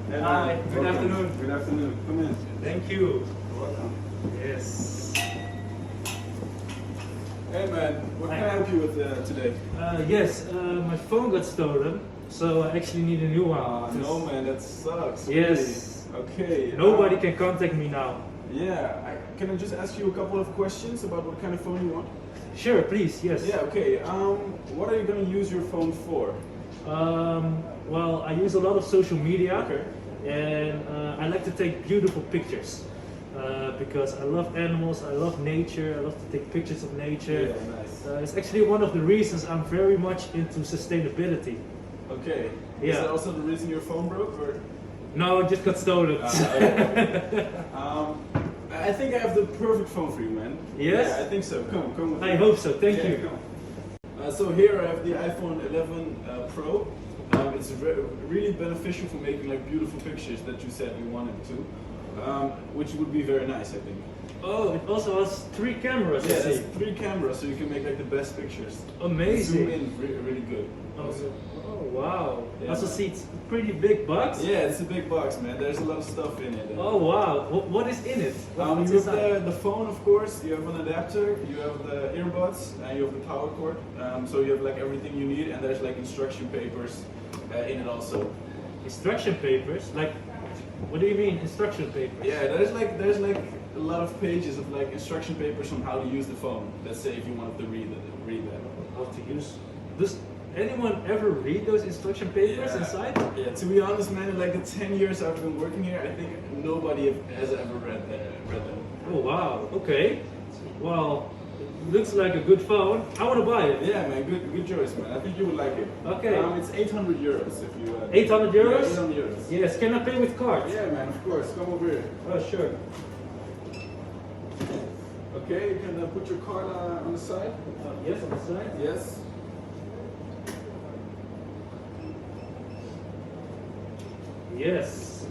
Hey, Hi, man. good Welcome. afternoon. Good afternoon. Come in. Thank you. You're welcome. Yes. Hey man, what can I help you with today? Yes, my phone got stolen, so I actually need a new one. No man, that sucks. Yes. Really. Okay. Nobody can contact me now. Yeah, can I just ask you a couple of questions about what kind of phone you want? Sure, please, yes. Yeah, okay. What are you gonna use your phone for? Well, I use a lot of social media, Okay. and I like to take beautiful pictures. Because I love animals, I love nature, I love to take pictures of nature. Yeah, nice. It's actually one of the reasons I'm very much into sustainability. Okay. Yeah. Is that also the reason your phone broke, or? No, it just got stolen. Okay. I think I have the perfect phone for you, man. Yes? Yeah, I think so. Come with I me. hope so, thank Yeah, you. come. So here I have the iPhone 11 Pro. It's really beneficial for making like beautiful pictures that you said you wanted to, which would be very nice, I think. Oh, it also has 3 cameras. Yeah, I see. there's 3 cameras, so you can make like the best pictures. Amazing. Zoom in really good. Also. Oh wow. Yeah, Also man. see it's a pretty big box. Yeah, it's a big box, man. There's a lot of stuff in it. Oh wow. What is in it? What's You have inside? the phone, of course. You have an adapter. You have the earbuds, and you have the power cord. So you have like everything you need, and there's like instruction papers in it also. Instruction papers? Like, what do you mean instruction papers? Yeah, there's like a lot of pages of like instruction papers on how to use the phone. Let's say if you wanted to read that. How to use? Does anyone ever read those instruction papers Yeah. inside? Yeah, to be honest, man, in like the 10 years I've been working here, I think nobody has ever read them. Oh wow. Okay. Well, looks like a good phone. I want to buy it. Yeah, man, good choice, man. I think you would like it. Okay. It's 800 euros if you. 800 euros? Yeah, 800 euros. Yes. Can I pay with cards? Yeah, man, of course. Come over here. Oh sure. Okay, you can put your card on the side. Yes, on the side. Yes. Yes.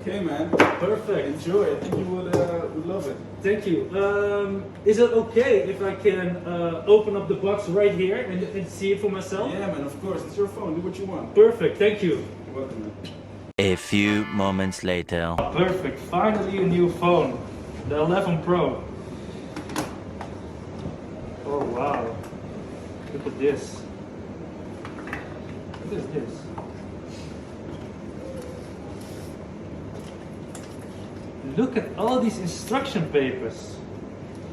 Okay, man. Perfect. Enjoy. I think you would love it. Thank you. Is it okay if I can open up the box right here and see it for myself? Yeah, man. Of course. It's your phone. Do what you want. Perfect. Thank you. You're welcome, man. A few moments later. Perfect. Finally a new phone. The 11 Pro. Oh wow. Look at this. What is this? Look at all these instruction papers.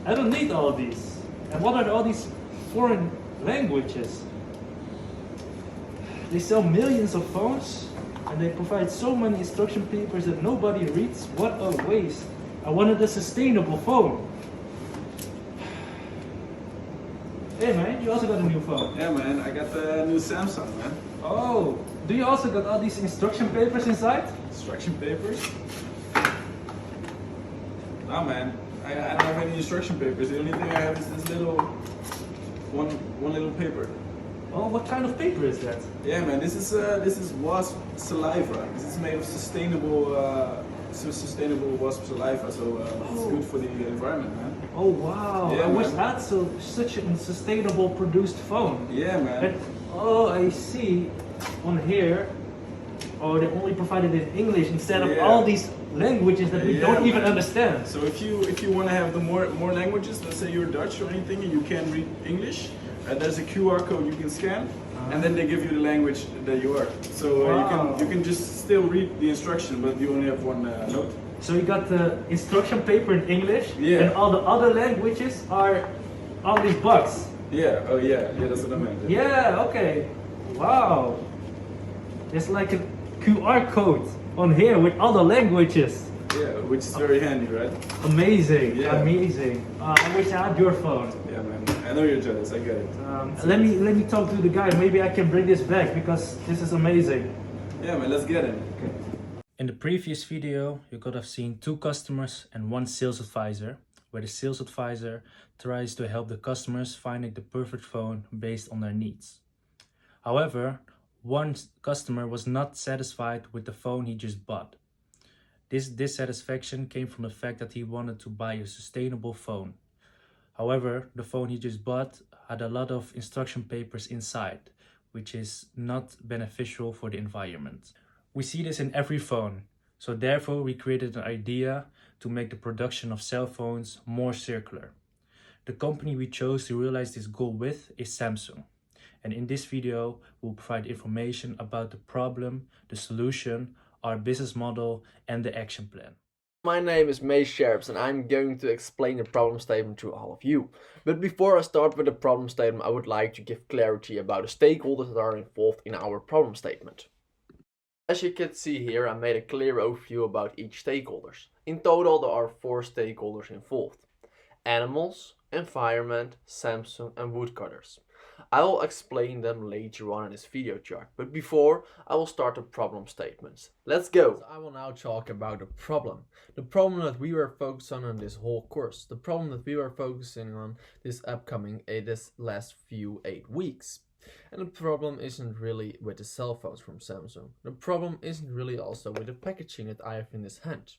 I don't need all these. And what are all these foreign languages? They sell millions of phones and they provide so many instruction papers that nobody reads. What a waste. I wanted a sustainable phone. Hey man, you also got a new phone. Yeah, man. I got the new Samsung, man. Oh, do you also got all these instruction papers inside? Instruction papers. Nah, man. I don't have any instruction papers. The only thing I have is this little one little paper. Oh, what kind of paper is that? Yeah, man. This is wasp saliva. This is made of sustainable wasp saliva, so it's good for the environment, man. Oh wow, Yeah, I wish man. that's such a sustainable produced phone. Yeah, man. And, oh, I see on here, oh, they only provided in English instead of Yeah. all these languages that we Yeah, don't even man. understand. So if you want to have the more languages, let's say you're Dutch or anything, and you can't read English, there's a QR code you can scan, and then they give you the language that you are. So Wow. you can just still read the instruction, but you only have one note. So you got the instruction paper in English, Yeah. and all the other languages are on this box. Yeah. Oh yeah. Yeah. That's what I meant. Yeah, okay. Wow. It's like a QR code on here with all the languages. Yeah. Which is very handy, right? Amazing, Yeah. amazing. I wish I had your phone. Yeah, man. I know you're jealous. I get it. Let me talk to the guy. Maybe I can bring this back because this is amazing. Yeah, man. Let's get him. In the previous video, you could have seen 2 customers and 1 sales advisor, where the sales advisor tries to help the customers finding the perfect phone based on their needs. However, one customer was not satisfied with the phone he just bought. This dissatisfaction came from the fact that he wanted to buy a sustainable phone. However, the phone he just bought had a lot of instruction papers inside, which is not beneficial for the environment. We see this in every phone, so therefore we created an idea to make the production of cell phones more circular. The company we chose to realize this goal with is Samsung. And in this video, we'll provide information about the problem, the solution, our business model, and the action plan. My name is Mees and I'm going to explain the problem statement to all of you. But before I start with the problem statement, I would like to give clarity about the stakeholders that are involved in our problem statement. As you can see here, I made a clear overview about each stakeholder. In total, there are 4 stakeholders involved: animals, environment, Samsung, and woodcutters. I will explain them later on in this video chart, but before I will start the problem statements. Let's go! So I will now talk about the problem that we were focused on this whole course, the problem that we were focusing on this last few 8 weeks. And the problem isn't really with the cell phones from Samsung. The problem isn't really also with the packaging that I have in this hand.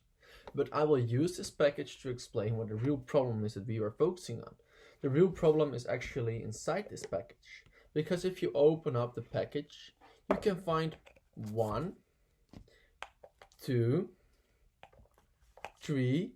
But I will use this package to explain what the real problem is that we are focusing on. The real problem is actually inside this package. Because if you open up the package, you can find 1, 2, 3,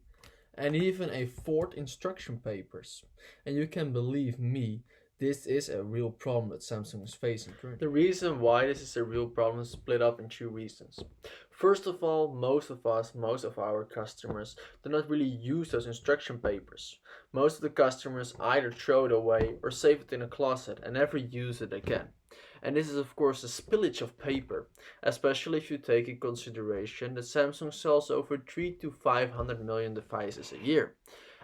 and even a 4th instruction papers. And you can believe me, this is a real problem that Samsung is facing currently. The reason why this is a real problem is split up in 2 reasons. First of all, most of our customers do not really use those instruction papers. Most of the customers either throw it away or save it in a closet and never use it again. And this is of course a spillage of paper, especially if you take in consideration that Samsung sells over 300 to 500 million devices a year.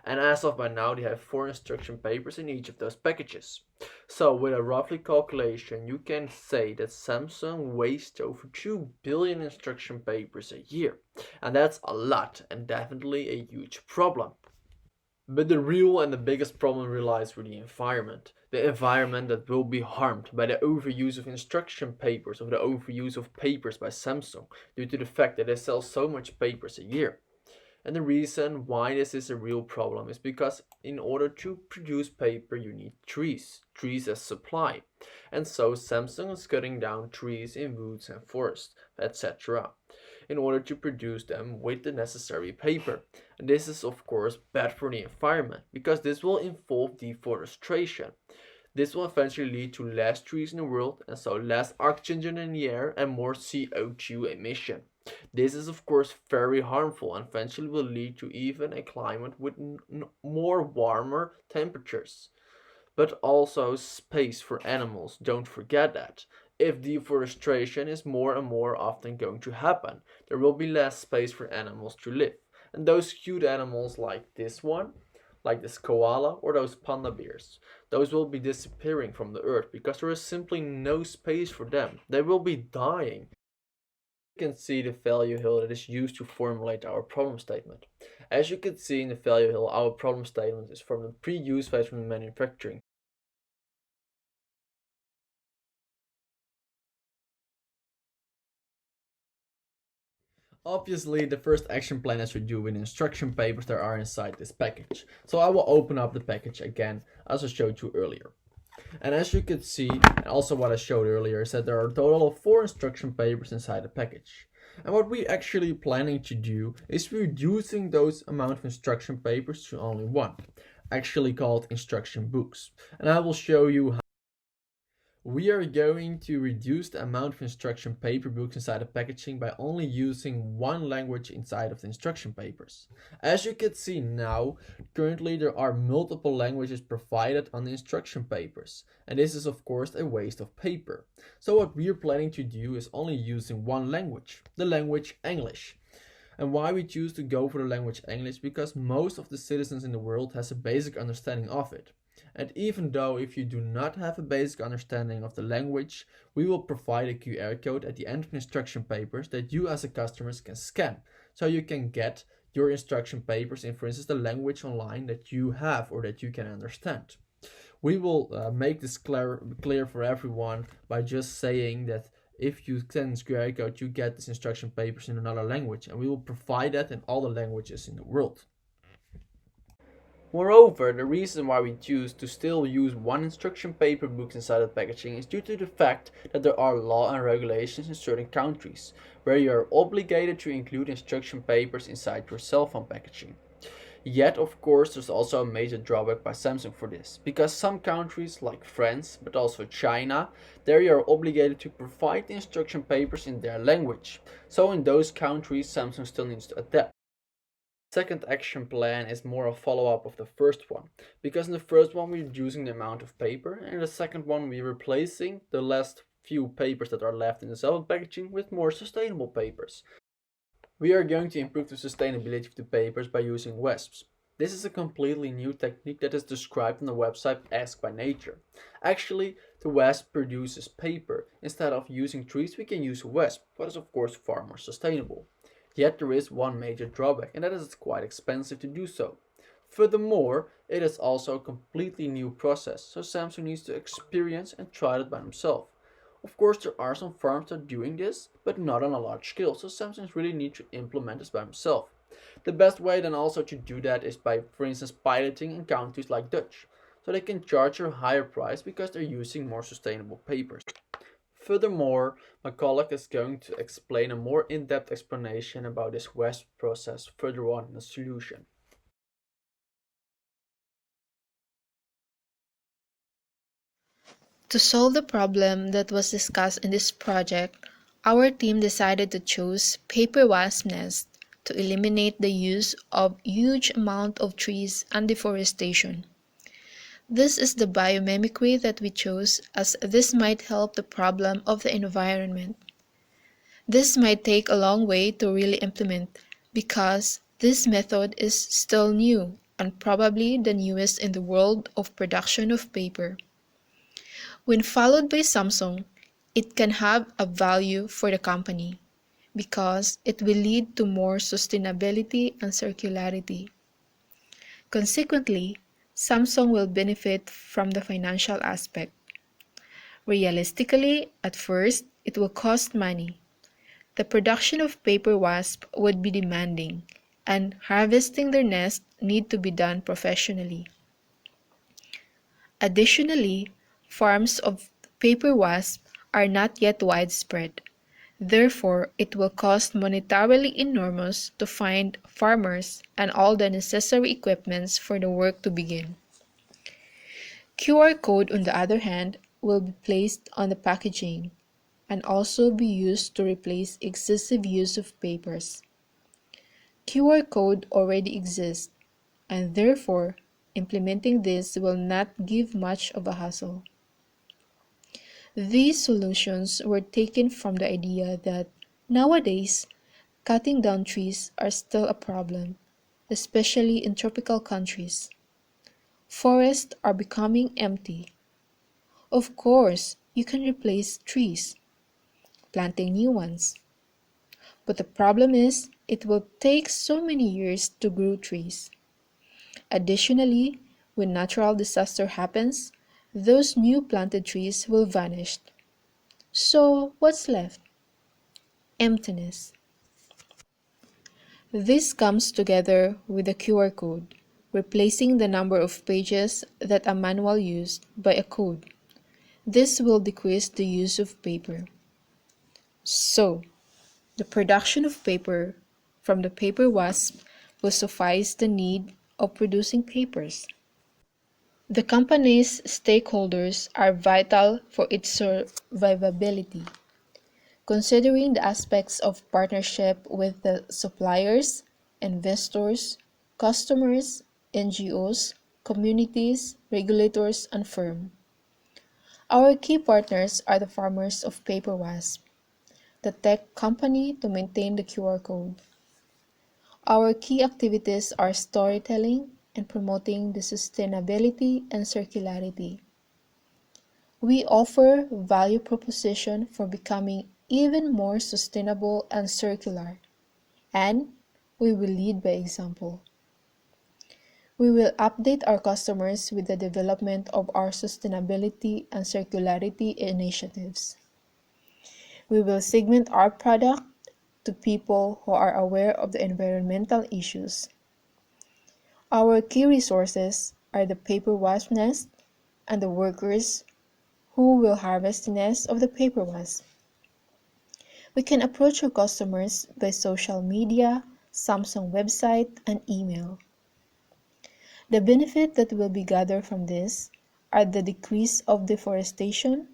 And as of by now, they have 4 instruction papers in each of those packages. So with a roughly calculation, you can say that Samsung wastes over 2 billion instruction papers a year. And that's a lot and definitely a huge problem. But the real and the biggest problem relies with the environment that will be harmed by the overuse of instruction papers, or the overuse of papers by Samsung, due to the fact that they sell so much papers a year. And the reason why this is a real problem is because in order to produce paper you need trees as supply. And so Samsung is cutting down trees in woods and forests, etc. in order to produce them with the necessary paper. And this is of course bad for the environment because this will involve deforestation. This will eventually lead to less trees in the world and so less oxygen in the air and more CO2 emission. This is of course very harmful and eventually will lead to even a climate with more warmer temperatures. But also space for animals, don't forget that. If deforestation is more and more often going to happen, there will be less space for animals to live. And those cute animals like this one, like this koala or those panda bears, those will be disappearing from the earth because there is simply no space for them. They will be dying. You can see the value hill that is used to formulate our problem statement. As you can see in the value hill, our problem statement is from the pre-use phase from the manufacturing. Obviously, the first action plan has to do with instruction papers that are inside this package. So I will open up the package again, as I showed you earlier. And as you can see, and also what I showed earlier, is that there are a total of 4 instruction papers inside the package. And what we're actually planning to do is reducing those amount of instruction papers to only 1, actually called instruction books. And I will show you how. We are going to reduce the amount of instruction paper books inside the packaging by only using 1 language inside of the instruction papers. As you can see now, currently there are multiple languages provided on the instruction papers. And this is of course a waste of paper. So what we are planning to do is only using 1 language, the language English. And why we choose to go for the language English? Because most of the citizens in the world has a basic understanding of it. And even though if you do not have a basic understanding of the language, we will provide a QR code at the end of the instruction papers that you as a customer can scan. So you can get your instruction papers in, for instance, the language online that you have or that you can understand. We will make this clear for everyone by just saying that if you scan this QR code, you get this instruction papers in another language. And we will provide that in all the languages in the world. Moreover, the reason why we choose to still use one instruction paper book inside the packaging is due to the fact that there are laws and regulations in certain countries where you are obligated to include instruction papers inside your cell phone packaging. Yet, of course, there's also a major drawback by Samsung for this, because some countries like France, but also China, there you are obligated to provide the instruction papers in their language. So in those countries, Samsung still needs to adapt. Second action plan is more a follow-up of the first one, because in the first one we're reducing the amount of paper, and in the second one we're replacing the last few papers that are left in the cell packaging with more sustainable papers. We are going to improve the sustainability of the papers by using wasps. This is a completely new technique that is described on the website Ask by Nature. Actually, the wasp produces paper. Instead of using trees, we can use a wasp, but it's of course far more sustainable. Yet there is one major drawback, and that is it's quite expensive to do so. Furthermore, it is also a completely new process, so Samsung needs to experience and try it by themselves. Of course, there are some firms that are doing this, but not on a large scale, so Samsung really needs to implement this by themselves. The best way then also to do that is by, for instance, piloting in countries like Dutch, so they can charge a higher price because they're using more sustainable papers. Furthermore, my colleague is going to explain a more in-depth explanation about this WASP process further on in the solution. To solve the problem that was discussed in this project, our team decided to choose paper wasp nest to eliminate the use of huge amount of trees and deforestation. This is the biomimicry that we chose, as this might help the problem of the environment. This might take a long way to really implement, because this method is still new and probably the newest in the world of production of paper. When followed by Samsung, it can have a value for the company because it will lead to more sustainability and circularity. Consequently, Samsung will benefit from the financial aspect. Realistically, at first, it will cost money. The production of paper wasp would be demanding, and harvesting their nest need to be done professionally. Additionally, farms of paper wasp are not yet widespread. Therefore, it will cost monetarily enormous to find farmers and all the necessary equipments for the work to begin. QR code, on the other hand, will be placed on the packaging and also be used to replace excessive use of papers. QR code already exists, and therefore, implementing this will not give much of a hassle. These solutions were taken from the idea that nowadays, cutting down trees are still a problem, especially in tropical countries. Forests are becoming empty. Of course, you can replace trees, planting new ones. But the problem is, it will take so many years to grow trees. Additionally, when natural disaster happens, those new planted trees will vanish. So what's left? Emptiness. This comes together with the QR code, replacing the number of pages that a manual used by a code. This will decrease the use of paper. So, the production of paper from the paper wasp will suffice the need of producing papers. The company's stakeholders are vital for its survivability. Considering the aspects of partnership with the suppliers, investors, customers, NGOs, communities, regulators, and firms. Our key partners are the farmers of paper wasp, the tech company to maintain the QR code. Our key activities are storytelling and promoting the sustainability and circularity. We offer value proposition for becoming even more sustainable and circular, and we will lead by example. We will update our customers with the development of our sustainability and circularity initiatives. We will segment our product to people who are aware of the environmental issues. Our key resources are the paper wasp nest and the workers who will harvest the nest of the paper wasp. We can approach our customers by social media, Samsung website, and email. The benefit that will be gathered from this are the decrease of deforestation,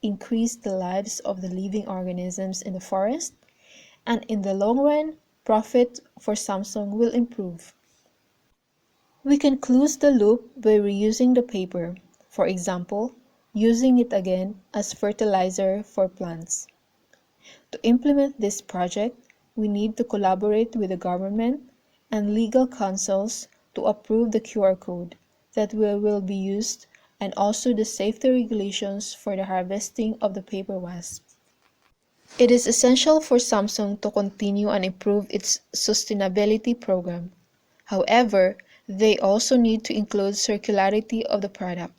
increase the lives of the living organisms in the forest, and in the long run, profit for Samsung will improve. We can close the loop by reusing the paper, for example, using it again as fertilizer for plants. To implement this project, we need to collaborate with the government and legal councils to approve the QR code that will be used and also the safety regulations for the harvesting of the paper wasp. It is essential for Samsung to continue and improve its sustainability program. However, they also need to include circularity of the product,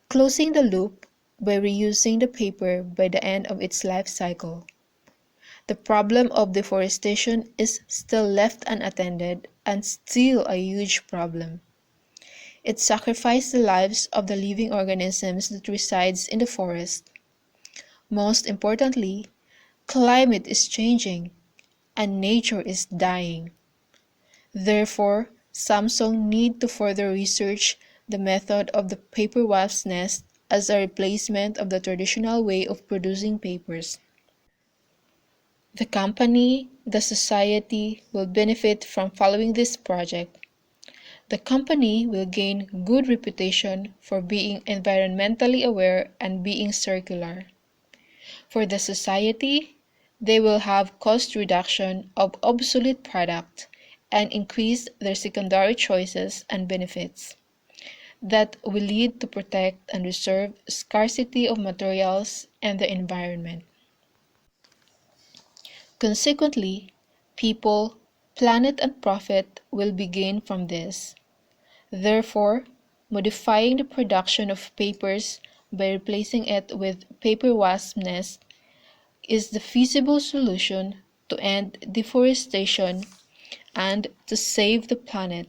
closing the loop by reusing the paper by the end of its life cycle. The problem of deforestation is still left unattended and still a huge problem. It sacrifices the lives of the living organisms that resides in the forest. Most importantly, climate is changing and nature is dying. Therefore, Samsung need to further research the method of the paper wasp nest as a replacement of the traditional way of producing papers. The company, the society will benefit from following this project. The company will gain good reputation for being environmentally aware and being circular. For the society, they will have cost reduction of obsolete product and increase their secondary choices and benefits. That will lead to protect and reserve scarcity of materials and the environment. Consequently, people, planet, and profit will be gained from this. Therefore, modifying the production of papers by replacing it with paper wasp nest is the feasible solution to end deforestation and to save the planet.